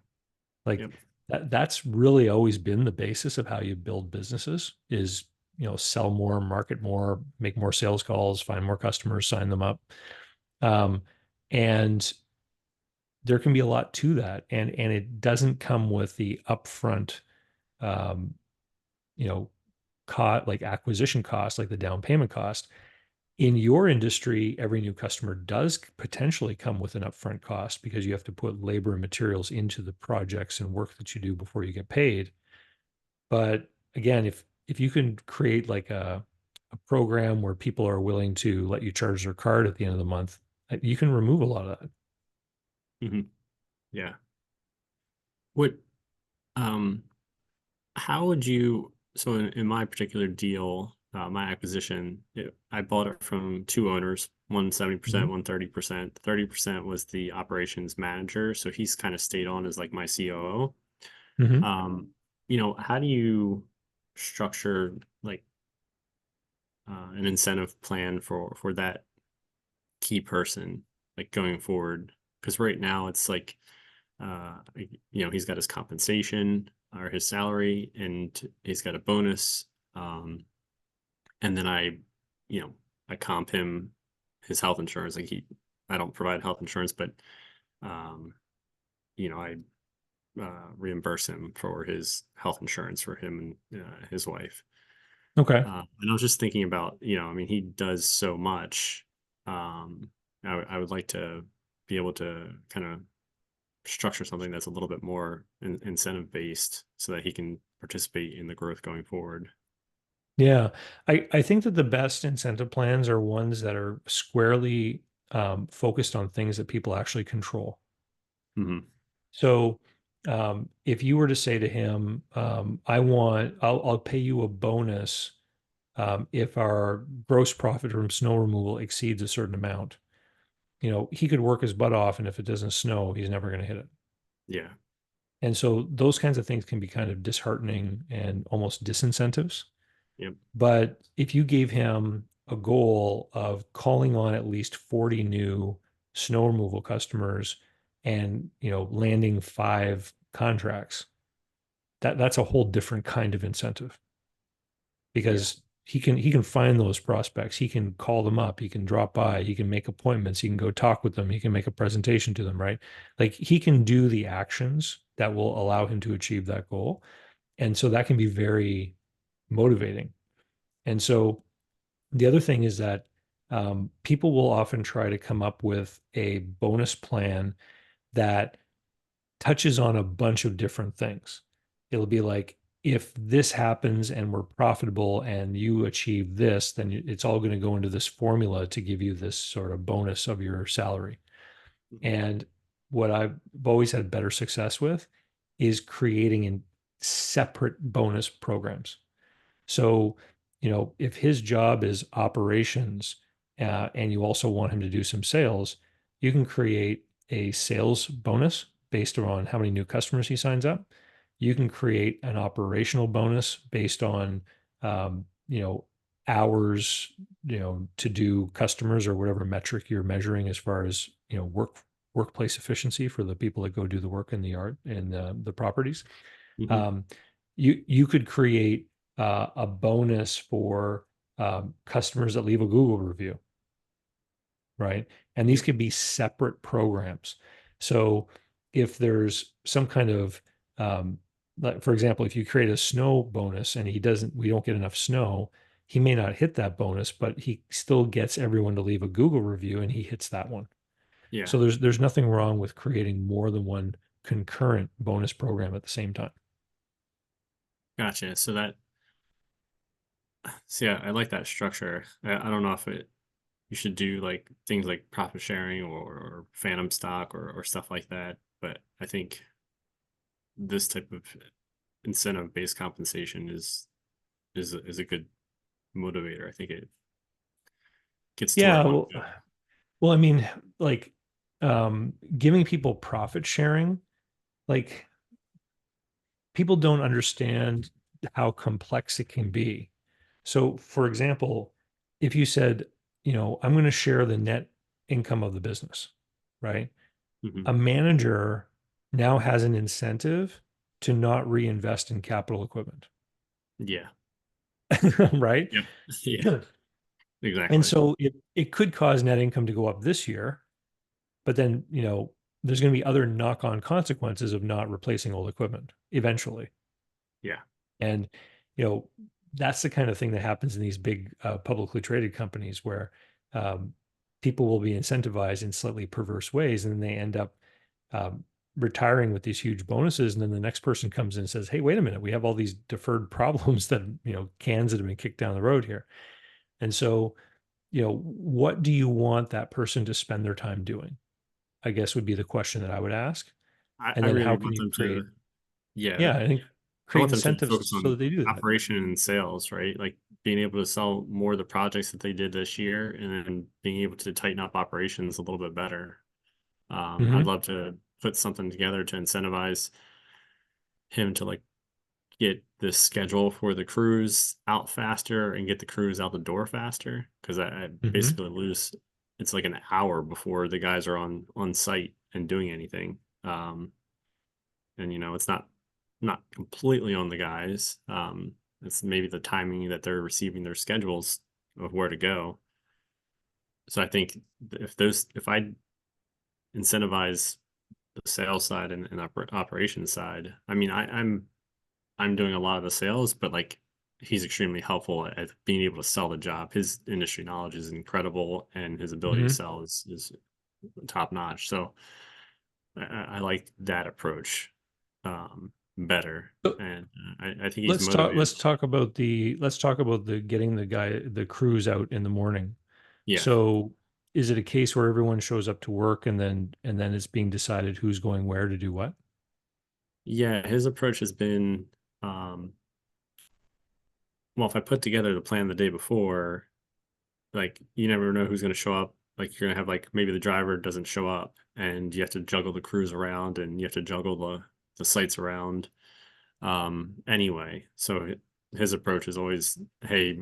Like Yep. that's really always been the basis of how you build businesses is, sell more, market more, make more sales calls, find more customers, sign them up. Um, and there can be a lot to that. And it doesn't come with the upfront um, you know, like acquisition cost, like the down payment cost. In your industry, every new customer does potentially come with an upfront cost because you have to put labor and materials into the projects and work that you do before you get paid. But again, if you can create like a program where people are willing to let you charge their card at the end of the month, you can remove a lot of that. Hmm. Yeah. What, um, how would you, so in my particular deal, my acquisition, I bought it from two owners, one 70%, Mhm. one 30%. 30% was the operations manager. So he's kind of stayed on as like my COO. Mhm. How do you structure like an incentive plan for that key person, like going forward? Because right now it's like, he's got his compensation or his salary, and he's got a bonus. Um, and then you know, I comp him his health insurance. I don't provide health insurance, but um, I reimburse him for his health insurance for him and his wife. Okay. And I was just thinking about, I mean, he does so much. I would like to be able to kind of structure something that's a little bit more incentive based so that he can participate in the growth going forward. Yeah. I think that the best incentive plans are ones that are squarely focused on things that people actually control. Hmm. So If you were to say to him, I'll pay you a bonus if our gross profit from snow removal exceeds a certain amount, he could work his butt off, and if it doesn't snow, he's never going to hit it. Yeah. And so those kinds of things can be kind of disheartening and almost disincentives. Yep. But if you gave him a goal of calling on at least 40 new snow removal customers and, landing 5 contracts, that's a whole different kind of incentive, Yeah. because he can find those prospects. He can call them up. He can drop by. He can make appointments. He can go talk with them. He can make a presentation to them, right? Like, he can do the actions that will allow him to achieve that goal. And so that can be very motivating. And so the other thing is that people will often try to come up with a bonus plan that touches on a bunch of different things. It'll be like, if this happens and we're profitable and you achieve this, then it's all going to go into this formula to give you this sort of bonus of your salary. Mhm. And what I've always had better success with is creating in separate bonus programs. So, if his job is operations, and you also want him to do some sales, you can create a sales bonus based on how many new customers he signs up. You can create an operational bonus based on, um, you know, hours, to do customers, or whatever metric you're measuring as far as, workplace efficiency for the people that go do the work in the yard and the properties. Mhm. Um, you could create a bonus for customers that leave a Google review, right? And these Yep. could be separate programs. So if there's some kind of, like, for example, if you create a snow bonus and we don't get enough snow, he may not hit that bonus, but he still gets everyone to leave a Google review and he hits that one. Yeah. So there's nothing wrong with creating more than one concurrent bonus program at the same time. Gotcha. See, I like that structure. I don't know if you should do like things like profit sharing or phantom stock or stuff like that, but I think this type of incentive based compensation is a good motivator. I think it gets to where I Yeah, want well, to go. I mean, like, giving people profit sharing, like, people don't understand how complex it can be. So, for example, if you said, I'm going to share the net income of the business, right? Hmm. A manager now has an incentive to not reinvest in capital equipment, Yeah. right? Yep. Yeah. And Exactly. so it could cause net income to go up this year, but then, there's going to be other knock-on consequences of not replacing old equipment eventually. Yeah. And, you know, that's the kind of thing that happens in these big publicly traded companies where um, people will be incentivized in slightly perverse ways, and then they end up um, retiring with these huge bonuses. And then the next person comes in and says, "Hey, wait a minute, we have all these deferred problems that, cans that have been kicked down the road here." And so, what do you want that person to spend their time doing? I guess would be the question that I would ask. I And then really how can want you them create, to, yeah, yeah, I think I create want them to incentives focus so on that they do that. operation and sales, right? Like being able to sell more of the projects that they did this year and then being able to tighten up operations a little bit better. I'd Hmm. love to put something together to incentivize him to like get the schedule for the crews out faster and get the crews out the door faster because I Hmm. basically lose it's like an hour before the guys are on site and doing anything. And it's not completely on the guys. It's maybe the timing that they're receiving their schedules of where to go. So I think if I incentivize the sales side and operations side, I mean I'm doing a lot of the sales, but like he's extremely helpful at being able to sell the job. His industry knowledge is incredible, and his ability to Hmm. sell is top notch. So I like that approach better, So and I think he's let's motivated. talk about the getting the crews out in the morning. Yeah. So is it a case where everyone shows up to work, and then it's being decided who's going where to do what? Yeah, his approach has been, um, well, if I put together the plan the day before, like you never know who's going to show up. Like you're going to have like maybe the driver doesn't show up and you have to juggle the crews around and you have to juggle the sites around. Anyway, so his approach is always, hey,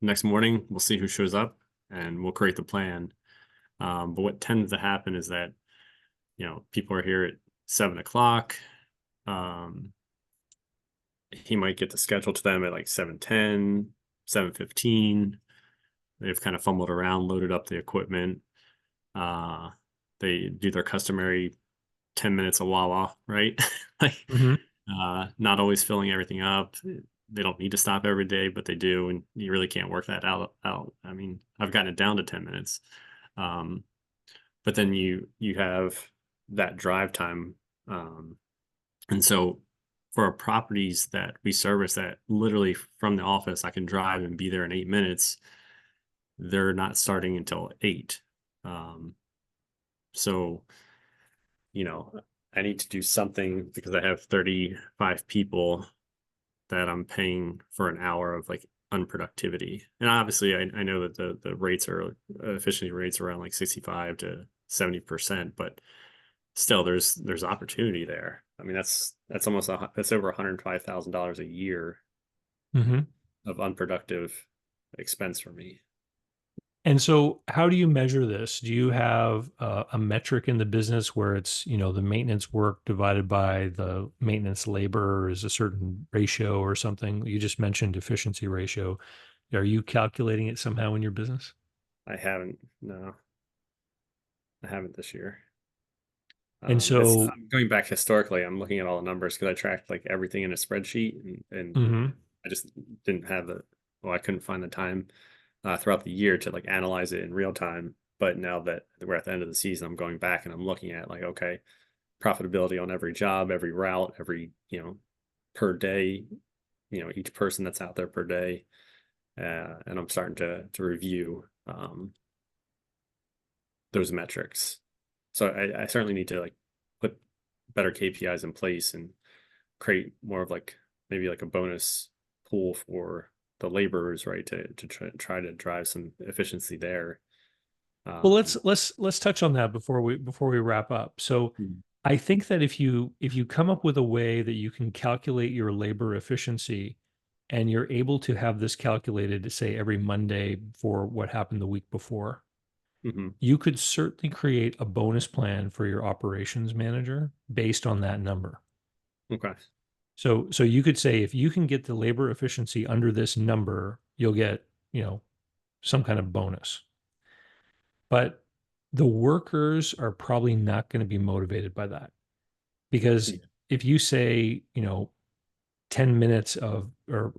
next morning we'll see who shows up and we'll create the plan. But what tends to happen is that, people are here at 7 o'clock. Um, he might get the schedule to them at like 7:10, 7:15. They've kind of fumbled around, loaded up the equipment. Uh, they do their customary 10 minutes of Wawa, right? Like, Hmm. not always filling everything up. They don't need to stop every day, but they do, and you really can't work that out. I mean, I've gotten it down to 10 minutes. Um, but then you have that drive time. Um, and so for our properties that we service that literally from the office I can drive and be there in 8 minutes, they're not starting until 8. Um, so, you know, I need to do something because I have 35 people that I'm paying for an hour of like unproductivity. And obviously I know that the rates are efficiency rates around like 65 to 70%, but still there's opportunity there. I mean, that's almost that's over $105,000 a year Hmm. of unproductive expense for me. And so, how do you measure this? Do you have a metric in the business where it's, the maintenance work divided by the maintenance labor is a certain ratio or something? You just mentioned efficiency ratio. Are you calculating it somehow in your business? I haven't, no, I haven't this year. And so, I'm going back historically. I'm looking at all the numbers because I tracked like everything in a spreadsheet, and mhm. I just didn't have well, I couldn't find the time throughout the year to like analyze it in real time. But now that we're at the end of the season, I'm going back and I'm looking at like, okay, profitability on every job, every route, every, per day, each person that's out there per day. And I'm starting to review those metrics. So I certainly need to like put better KPIs in place and create more of like maybe like a bonus pool for the laborers, right? To try to drive some efficiency there. Well, let's Um, let's let's touch on that before we wrap up. So, mm, I think that if you come up with a way that you can calculate your labor efficiency and you're able to have this calculated, say every Monday for what happened the week before, mhm. you could certainly create a bonus plan for your operations manager based on that number. Okay. So you could say if you can get the labor efficiency under this number, you'll get, some kind of bonus. But the workers are probably not going to be motivated by that because Yeah. if you say, 10 minutes of, or,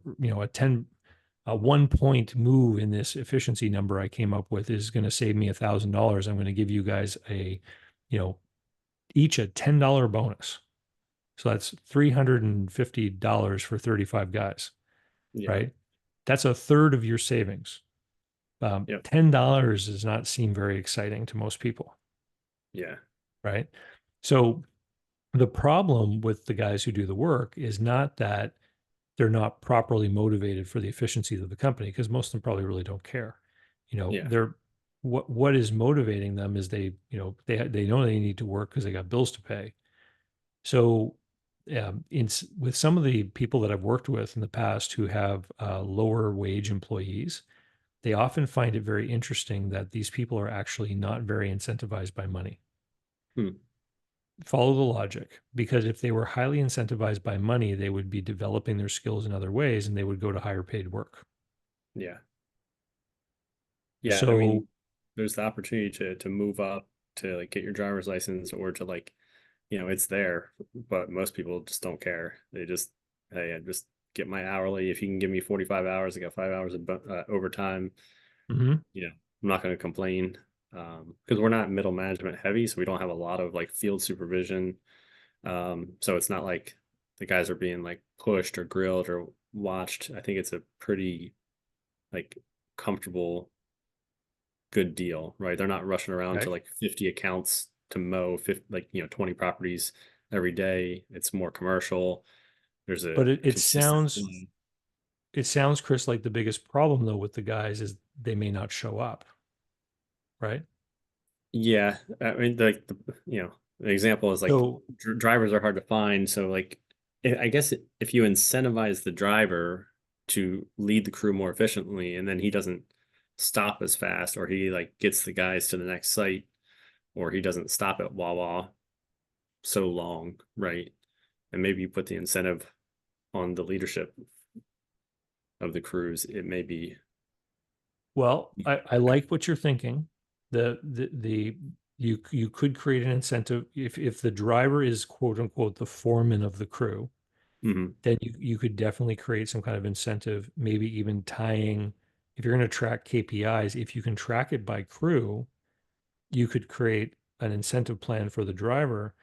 a 1 point move in this efficiency number I came up with is going to save me $1,000. I'm going to give you guys you know, each a $10 bonus. So that's $350 for 35 guys, Yeah. right? That's a third of your savings. Yep. $10 does not seem very exciting to most people, Yeah. right? So the problem with the guys who do the work is not that they're not properly motivated for the efficiency of the company, because most of them probably really don't care. Yeah. They're what is motivating them is they know they need to work because they got bills to pay. So with some of the people that I've worked with in the past who have lower wage employees, they often find it very interesting that these people are actually not very incentivized by money. Hmm. Follow the logic, because if they were highly incentivized by money, they would be developing their skills in other ways and they would go to higher paid work. Yeah. Yeah. I So, mean, there's the opportunity to move up to like get your driver's license or to like, it's there, but most people just don't care. They just, hey, I just get my hourly. If you can give me 45 hours, I got 5 hours of overtime. mhm. I'm not going to complain because we're not middle management heavy, so we don't have a lot of like field supervision. So it's not like the guys are being like pushed or grilled or watched. I think it's a pretty like comfortable, good deal, right? They're not rushing around to Okay. like 50 accounts to mow 50, like 20 properties every day. It's more commercial. There's a But consistent flow. it sounds, Chris, like the biggest problem though with the guys is they may not show up, right? Yeah, I mean, the example is like So drivers are hard to find. So like, I guess if you incentivize the driver to lead the crew more efficiently, and then he doesn't stop as fast, or he like gets the guys to the next site, or he doesn't stop at Wawa so long, right? And maybe you put the incentive on the leadership of the crews, it may be. well, I like what you're thinking. The you could create an incentive if the driver is quote unquote the foreman of the crew, Mhm. then you could definitely create some kind of incentive, maybe even tying, if you're going to track KPIs, if you can track it by crew, you could create an incentive plan for the driver.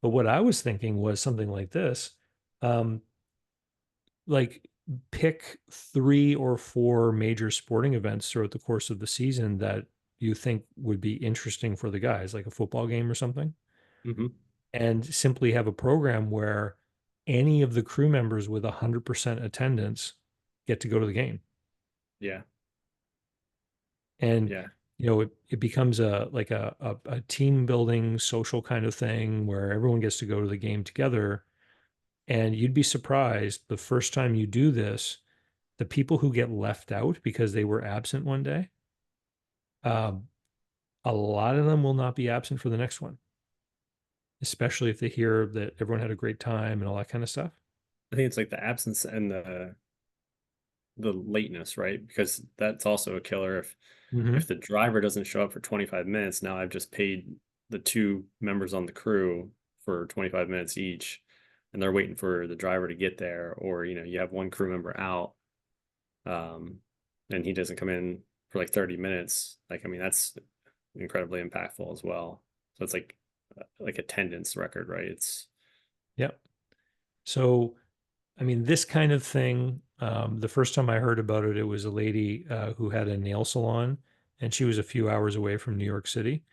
But what I was thinking was something like this. Um, like pick 3 or 4 major sporting events throughout the course of the season that you think would be interesting for the guys, like a football game or something, Mhm. and simply have a program where any of the crew members with 100% attendance get to go to the game. Yeah. And Yeah. it becomes a team building social kind of thing where everyone gets to go to the game together. And you'd be surprised the first time you do this, the people who get left out because they were absent one day, um, a lot of them will not be absent for the next one, especially if they hear that everyone had a great time and all that kind of stuff. I think it's like the absence and the lateness, right? Because that's also a killer. If Hmm. the driver doesn't show up for 25 minutes, now I've just paid the 2 members on the crew for 25 minutes each, and they're waiting for the driver to get there. Or, you have one crew member out, um, and he doesn't come in for like 30 minutes. Like, I mean, that's incredibly impactful as well. So it's like attendance record, right? It's Yep. So, I mean, this kind of thing, the first time I heard about it, it was a lady who had a nail salon, and she was a few hours away from New York City.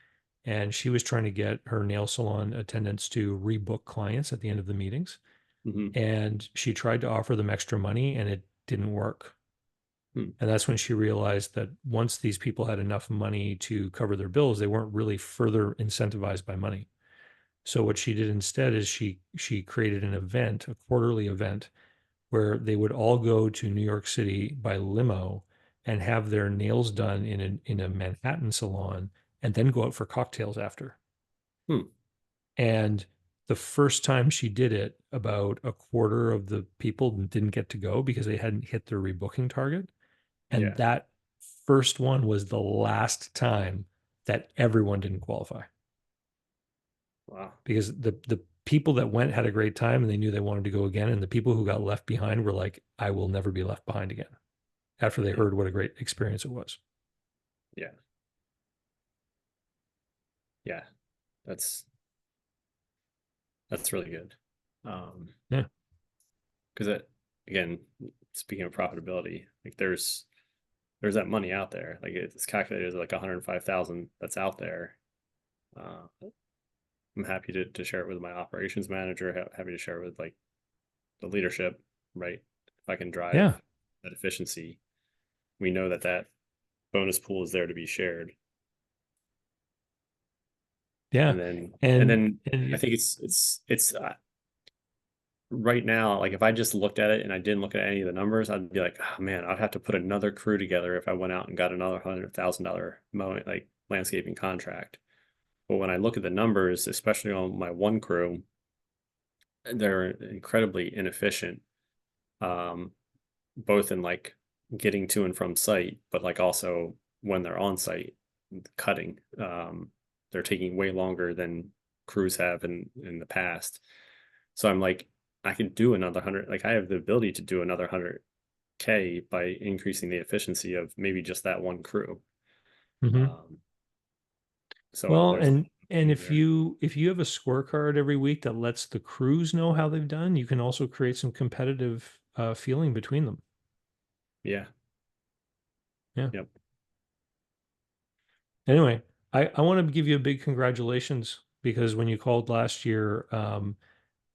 And she was trying to get her nail salon attendants to rebook clients at the end of the meetings. mhm. And she tried to offer them extra money, and it didn't work. Hmm. And that's when she realized that once these people had enough money to cover their bills, they weren't really further incentivized by money. So what she did instead is she created an event, a quarterly event, where they would all go to New York City by limo and have their nails done in a Manhattan salon and then go out for cocktails after. Hmm. And the first time she did it, about a quarter of the people didn't get to go because they hadn't hit their rebooking target. And Yeah. that first one was the last time that everyone didn't qualify Wow. because the people that went had a great time and they knew they wanted to go again. And the people who got left behind were like, I will never be left behind again after they Yeah. heard what a great experience it was. Yeah. Yeah. That's that's really good. Yeah. Because it again, speaking of profitability, like there's that money out there. Like it's calculated as like 105,000 that's out there. Uh, I'm happy to share it with my operations manager. Happy to share it with like the leadership, right? If I can drive Yeah. that efficiency, we know that bonus pool is there to be shared. Yeah. And then I And think it's right now, like if I just looked at it and I didn't look at any of the numbers, I'd be like, oh man, I'd have to put another crew together if I went out and got another $100,000 mowing like landscaping contract. But when I look at the numbers, especially on my one crew, they're incredibly inefficient, um, both in like getting to and from site, but like also when they're on site cutting. They're taking way longer than crews have in the past. So I'm like, I could do another 100, like I have the ability to do another 100K by increasing the efficiency of maybe just that one crew. mhm. Um, so Well, there's a lot of and opportunity there. if you have a scorecard every week that lets the crews know how they've done, you can also create some competitive feeling between them. Yeah. Yeah. Yep. Anyway, I want to give you a big congratulations because when you called last year,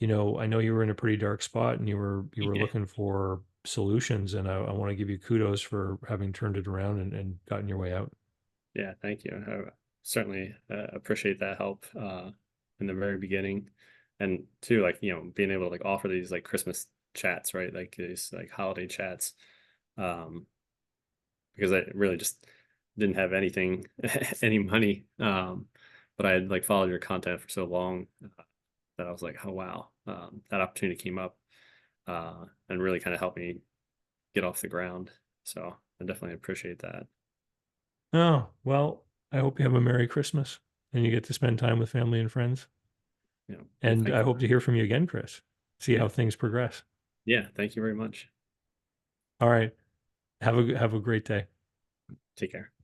I know you were in a pretty dark spot and you were Yeah. looking for solutions, and I want to give you kudos for having turned it around and gotten your way out. Yeah, thank you. I certainly appreciate that help in the very beginning, and too, like being able to like offer these like Christmas chats, right? Like these like holiday chats, um, because I really just didn't have anything, any money, but I had like followed your content for so long that I was like, oh wow, that opportunity came up and really kind of helped me get off the ground. So I definitely appreciate that. Oh, well, I hope you have a Merry Christmas and you get to spend time with family and friends. Well, And thank I you. hope to hear from you again, Chris. See Yeah, how things progress. yeah, thank you very much. All right. Have a great day. Take care.